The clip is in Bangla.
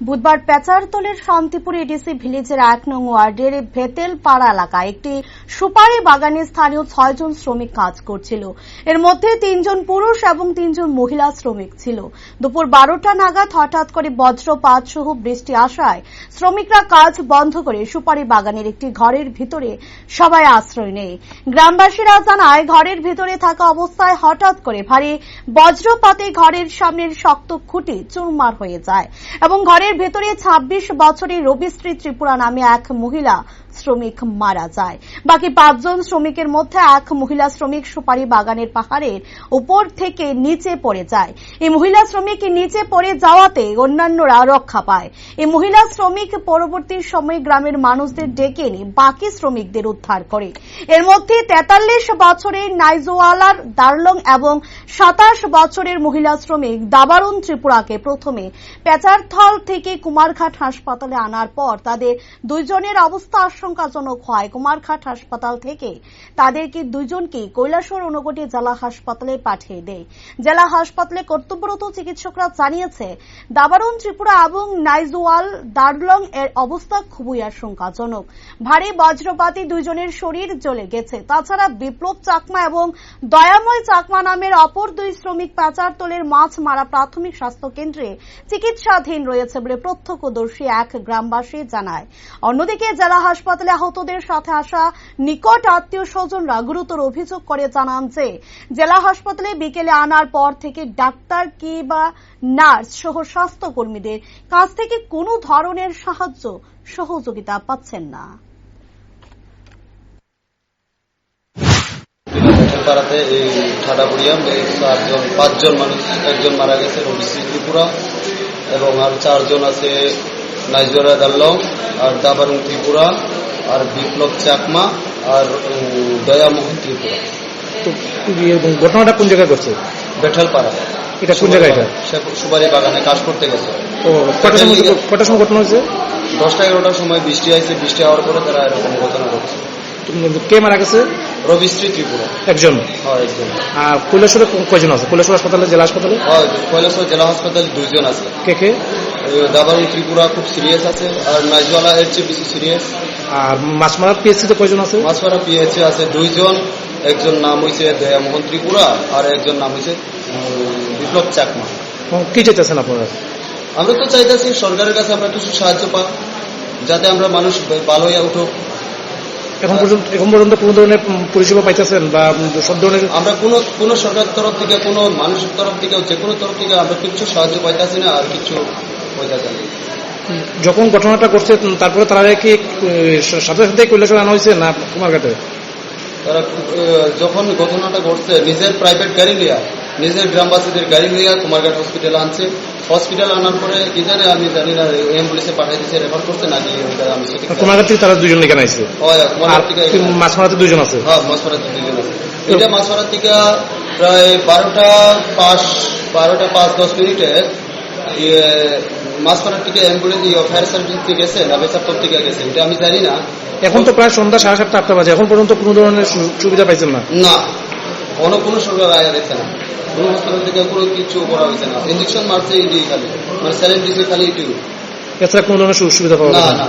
বুধবার পেচারতলের শান্তিপুর এডিসি ভিলেজের ১ নং ওয়ার্ডের ভেতেলপাড়া এলাকায় একটি সুপারি বাগানে স্থানীয় ৬ জন শ্রমিক কাজ করছিল। এর মধ্যে ৩ জন পুরুষ এবং ৩ জন মহিলা শ্রমিক ছিল। দুপুর ১২টা নাগাদ হঠাৎ করে বজ্রপাত সহ বৃষ্টি আসায় শ্রমিকরা কাজ বন্ধ করে সুপারি বাগানের একটি ঘরের ভিতরে সবাই আশ্রয় নেয়। গ্রামবাসীরা জানায়, ঘরের ভিতরে থাকা অবস্থায় হঠাৎ করে ভারী বজ্রপাতে ঘরের সামনের শক্ত খুঁটি চুরমার হয়ে যায় এবং ঘরের ভেতরে ২৬ বছরের রবিশ্রী ত্রিপুরা নামে এক মহিলা শ্রমিক মারা যায়। বাকি ৫ জন শ্রমিকের মধ্যে এক মহিলা শ্রমিক সুপারি বাগানের পাহাড়ের উপর থেকে নিচে পড়ে যায়। এই মহিলা শ্রমিক নিচে পড়ে যাওয়াতে অন্যান্যরা রক্ষা পায়। এই মহিলা শ্রমিক পরবর্তী সময়ে গ্রামের মানুষদের ডেকে এনে বাকি শ্রমিকদের উদ্ধার করে। এর মধ্যে ৪৩ বছরের নাইজোয়ালার দারলং এবং ২৭ বছরের মহিলা শ্রমিক দাবারুন ত্রিপুরাকে প্রথমে পেচারথল থেকে কুমারঘাট হাসপাতালে আনার পর তাদের দুইজনের অবস্থা আশঙ্কাজনক হয়। কুমারঘাট হাসপাতাল থেকে তাদেরকে দুইজনকে কৈলাসহর ঊনকোটি জেলা হাসপাতালে পাঠিয়ে দেয়। জেলা হাসপাতালে কর্তব্যরত চিকিৎসকরা জানিয়েছে, দাবারুন ত্রিপুরা এবং নাইজোয়াল দারলং এর অবস্থা খুবই আশঙ্কাজনক। ভারী বজ্রপাতে দুইজনের শরীর জ্বলে গেছে। তাছাড়া বিপ্লব চাকমা এবং দয়াময় চাকমা নামের অপর দুই শ্রমিক পেচারতলের মাছমারা প্রাথমিক স্বাস্থ্য কেন্দ্রে চিকিৎসাধীন রয়েছে বলে প্রত্যক্ষদর্শী এক গ্রামবাসী জানায়। অন্যদিকে জেলা হাসপাতালে আহতদের সাথে আসা নিকট আত্মীয় স্বজনরা গুরুতর অভিযোগ করে জানান যে জেলা হাসপাতালে বিকেলে আনার পর থেকে ডাক্তার কিংবা নার্স সহ স্বাস্থ্যকর্মীদের কাছ থেকে কোনো ধরনের সাহায্য সহযোগিতা পাচ্ছেন না। পাড়াতে এই ঠাডাপুরিয়া ৫ জন মানুষ, একজন মারা গেছে রবিশ্রী ত্রিপুরা এবং আর ৪ জন আছে নাইজোরা দারলং আর দাবারুং ত্রিপুরা আর বিপ্লব চাকমা আর দয়ামোহন ত্রিপুরা। তো ঘটনাটা কোন জায়গায় ঘটছে? বেঠালপাড়া। এটা কোন জায়গায়? এটা সুপারি বাগানে কাজ করতে গেছে। ও কটার সময় ঘটনা হয়েছে? ১০টা-১১টার সময় বৃষ্টি আসছে। বৃষ্টি হওয়ার পরে তারা এরকম ঘটনা ঘটছে। কে মারা গেছে? রবিশ্রী ত্রিপুরা একজন। হ্যাঁ, একজন। আর কৈলাসহরে কয়জন আছে? কৈলাসহর হাসপাতালে, জেলা হাসপাতালে? কৈলাসহর জেলা হাসপাতালে ২ জন আছে। কে কে? দাবারুং ত্রিপুরা খুব সিরিয়াস আছে আর নাইজওয়ালা এর চেয়ে বেশি সিরিয়াস। আর মাছমারা পিএইচসি তে কয়জন আছে? মাছমারা পিএইচসি আছে ২ জন। একজন নাম হয়েছে দয়ামোহন ত্রিপুরা আর একজন নাম হয়েছে বিপ্লব চাকমা। কি চাইতেছেন আপনারা? আমরা তো চাইতেছি সরকারের কাছে আমরা কিছু সাহায্য পাই, যাতে আমরা মানুষ ভালো হয়ে উঠুক। এখন পর্যন্ত কোন ধরনের পরিষেবা পাইতেছেন বা সব ধরনের? আমরা কোনো সরকার তরফ থেকে, কোনো মানুষের তরফ থেকে, যে কোনো তরফ থেকে আমরা কিছু সাহায্য পাইতেছি না আর কিছু পাইতেছি না। যখন ঘটনাটা ঘটছে তারপরে তারা কি সাথে সাথে কৈলাসহর আনা হয়েছে না কুমারঘাটে? তারা যখন ঘটনাটা ঘটছে নিজের প্রাইভেট গাড়ি লিয়া, নিজের গ্রামবাসীদের গাড়ি লিয়া কুমারঘাট হসপিটালে আনছে। হসপিটাল আনার পরে কি জানে, আমি জানি না অ্যাম্বুলেন্সে পাঠিয়ে দিচ্ছে, রেফার করছে নাকি। কুমারঘাট থেকে তারা ২ জন এখানে আসছে। মাছমারাতে ২ জন আছে। হ্যাঁ, মাছমারাতে 2 জন আছে। এটা মাছমারা থেকে প্রায় 12টা 5-10 মিনিটে মাছমারার থেকে অ্যাম্বুলেন্স ফায়ার সার্ভিস থেকে গেছে না বেচারতল থেকে গেছে, এটা আমি জানি না। এখন তো প্রায় সন্ধ্যা 7:30-8টা বাজে, এখন পর্যন্ত কোনো ধরনের সুবিধা পাইছেন না? না, কোনো সরকার আয়া দিচ্ছে না। কোনো হাসপাতাল থেকে কোনো কিছু করা হয়েছে না। ইঞ্জেকশন মারছে, এটি খালি মানে স্যালাইন দিচ্ছে খালি, এটুকু। এছাড়া কোনো ধরনের সুবিধা পাওয়া না।